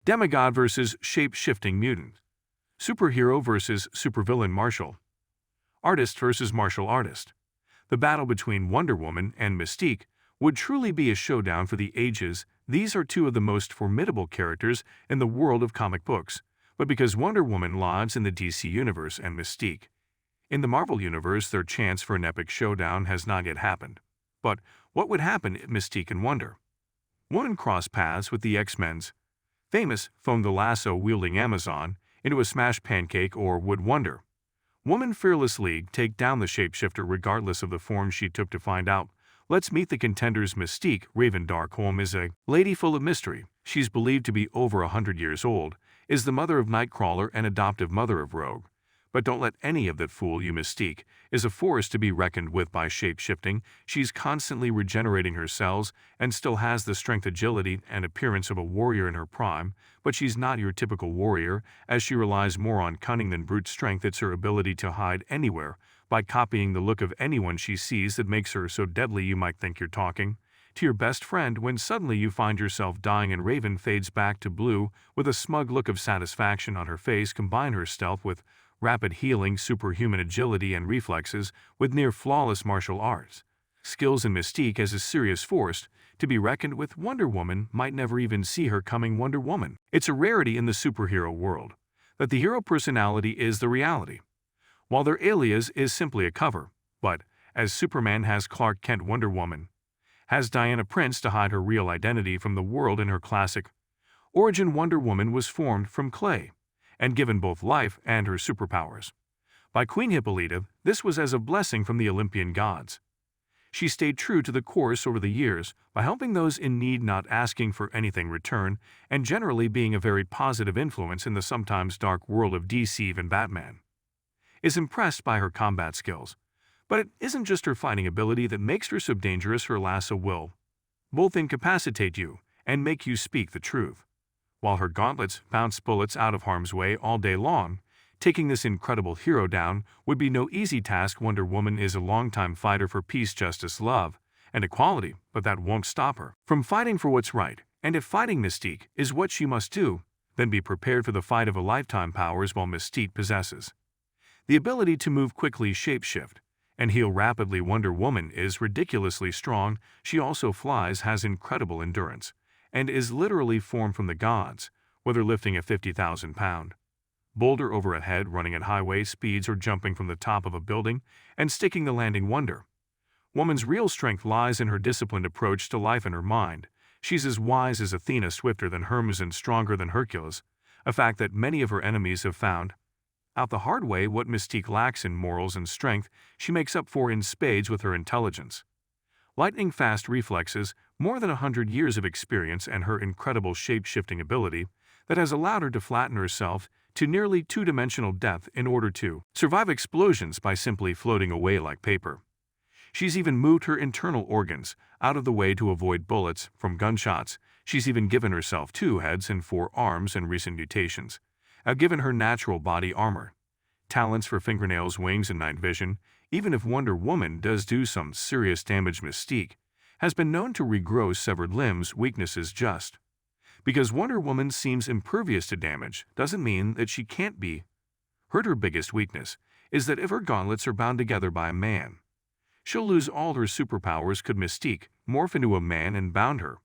Demigod vs. Shape-shifting mutant. Superhero vs. supervillain martial. Artist vs. martial artist. The battle between Wonder Woman and Mystique would truly be a showdown for the ages. These are two of the most formidable characters in the world of comic books, but because Wonder Woman lives in the DC universe and Mystique in the Marvel universe, their chance for an epic showdown has not yet happened. But what would happen if Mystique and Wonder Woman cross paths with the X-Men's famous foam the lasso-wielding Amazon into a smash pancake, or would Wonder Woman Fearless League take down the shapeshifter regardless of the form she took? To find out, let's meet the contenders. Mystique. Raven Darkholme is a lady full of mystery. She's believed to be over 100 years old, is the mother of Nightcrawler and adoptive mother of Rogue. But don't let any of that fool you. Mystique is a force to be reckoned with. By shape-shifting, she's constantly regenerating her cells and still has the strength, agility, and appearance of a warrior in her prime, but she's not your typical warrior, as she relies more on cunning than brute strength. It's her ability to hide anywhere by copying the look of anyone she sees that makes her so deadly you might think you're talking to your best friend when suddenly you find yourself dying. And Raven fades back to blue with a smug look of satisfaction on her face. Combine her stealth with rapid healing, superhuman agility, and reflexes with near-flawless martial arts skills, and Mystique as a serious force to be reckoned with. Wonder Woman might never even see her coming. Wonder Woman. It's a rarity in the superhero world that the hero personality is the reality, while their alias is simply a cover. But as Superman has Clark Kent, Wonder Woman has Diana Prince to hide her real identity from the world. In her classic origin, Wonder Woman was formed from clay and given both life and her superpowers by Queen Hippolyta. This was as a blessing from the Olympian gods. She stayed true to the course over the years by helping those in need, not asking for anything in return, and generally being a very positive influence in the sometimes dark world of DC. Even Batman is impressed by her combat skills, but it isn't just her fighting ability that makes her so dangerous. Her lasso will both incapacitate you and make you speak the truth, while her gauntlets bounce bullets out of harm's way all day long. Taking this incredible hero down would be no easy task. Wonder Woman is a longtime fighter for peace, justice, love, and equality, but that won't stop her from fighting for what's right. And if fighting Mystique is what she must do, then be prepared for the fight of a lifetime. Powers. While Mystique possesses the ability to move quickly, shapeshift, and heal rapidly, Wonder Woman is ridiculously strong. She also flies, has incredible endurance, and is literally formed from the gods, whether lifting a 50,000-pound boulder over a head, running at highway speeds, or jumping from the top of a building and sticking the landing. Wonder Woman's real strength lies in her disciplined approach to life and her mind. She's as wise as Athena, swifter than Hermes, and stronger than Hercules, a fact that many of her enemies have found out the hard way. What Mystique lacks in morals and strength, she makes up for in spades with her intelligence, lightning-fast reflexes, more than 100 years of experience, and her incredible shape-shifting ability that has allowed her to flatten herself to nearly two-dimensional depth in order to survive explosions by simply floating away like paper. She's even moved her internal organs out of the way to avoid bullets from gunshots. She's even given herself 2 heads and 4 arms, and recent mutations have given her natural body armor, talents for fingernails, wings, and night vision. Even if Wonder Woman does do some serious damage, Mystique has been known to regrow severed limbs. Weaknesses. Just because Wonder Woman seems impervious to damage doesn't mean that she can't be hurt. Her biggest weakness is that if her gauntlets are bound together by a man, she'll lose all her superpowers. Could Mystique morph into a man and bound her?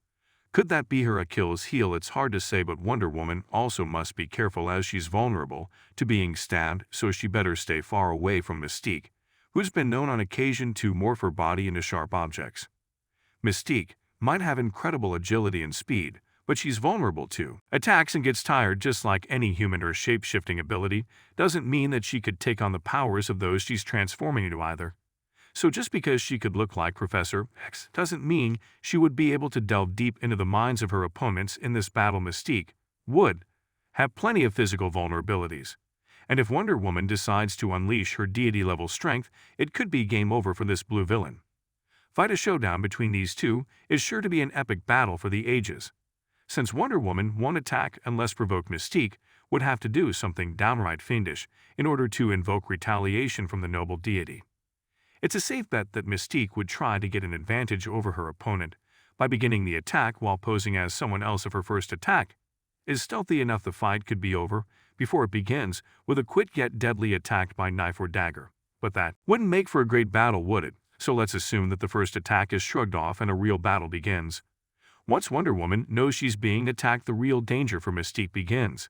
Could that be her Achilles heel? It's hard to say, but Wonder Woman also must be careful as she's vulnerable to being stabbed, so she better stay far away from Mystique, who's been known on occasion to morph her body into sharp objects. Mystique might have incredible agility and speed, but she's vulnerable to attacks and gets tired just like any human. Her shape-shifting ability doesn't mean that she could take on the powers of those she's transforming into either. So just because she could look like Professor X doesn't mean she would be able to delve deep into the minds of her opponents in this battle. Mystique would have plenty of physical vulnerabilities, and if Wonder Woman decides to unleash her deity-level strength, it could be game over for this blue villain. Fight. A showdown between these two is sure to be an epic battle for the ages, since Wonder Woman won't attack unless provoked. Mystique would have to do something downright fiendish in order to invoke retaliation from the noble deity. It's a safe bet that Mystique would try to get an advantage over her opponent by beginning the attack while posing as someone else. If her first attack is stealthy enough the fight could be over before it begins with a quick yet deadly attack by knife or dagger. But that wouldn't make for a great battle, would it? So let's assume that the first attack is shrugged off and a real battle begins. Once Wonder Woman knows she's being attacked, the real danger for Mystique begins.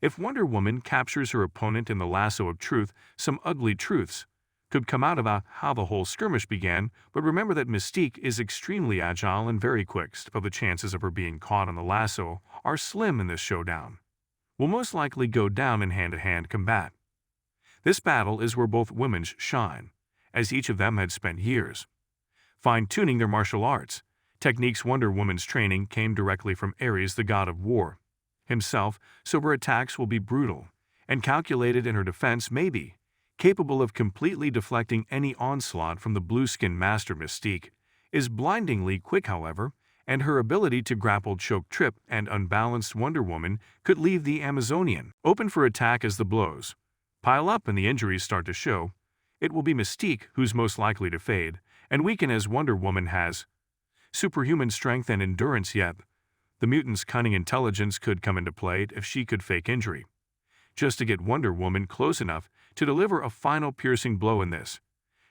If Wonder Woman captures her opponent in the lasso of truth, some ugly truths could come out about how the whole skirmish began, but remember that Mystique is extremely agile and very quick, so the chances of her being caught on the lasso are slim in this showdown. Will most likely go down in hand-to-hand combat. This battle is where both women shine, as each of them had spent years fine-tuning their martial arts. Techniques. Wonder Woman's training came directly from Ares, the god of war himself, so her attacks will be brutal and calculated, and her defense may be capable of completely deflecting any onslaught from the blue-skinned master. Mystique is blindingly quick, however, and her ability to grapple, choke, trip, and unbalanced Wonder Woman could leave the Amazonian open for attack as the blows pile up and the injuries start to show. It will be Mystique who's most likely to fade and weaken, as Wonder Woman has superhuman strength and endurance, yet the mutant's cunning intelligence could come into play if she could fake injury, just to get Wonder Woman close enough to deliver a final piercing blow in this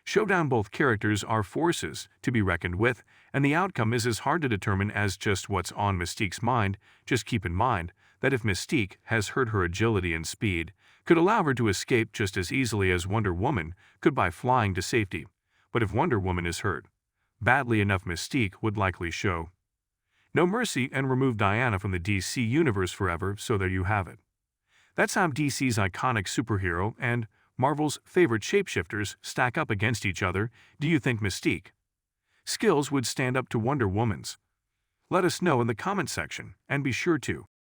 showdown. Both characters are forces to be reckoned with, and the outcome is as hard to determine as just what's on Mystique's mind. Just keep in mind that if Mystique has hurt, her agility and speed could allow her to escape just as easily as Wonder Woman could by flying to safety. But if Wonder Woman is hurt badly enough, Mystique would likely show no mercy and remove Diana from the DC universe forever. So there you have it. That's how DC's iconic superhero and Marvel's favorite shapeshifters stack up against each other. Do you think Mystique skills would stand up to Wonder Woman's? Let us know in the comment section, and be sure to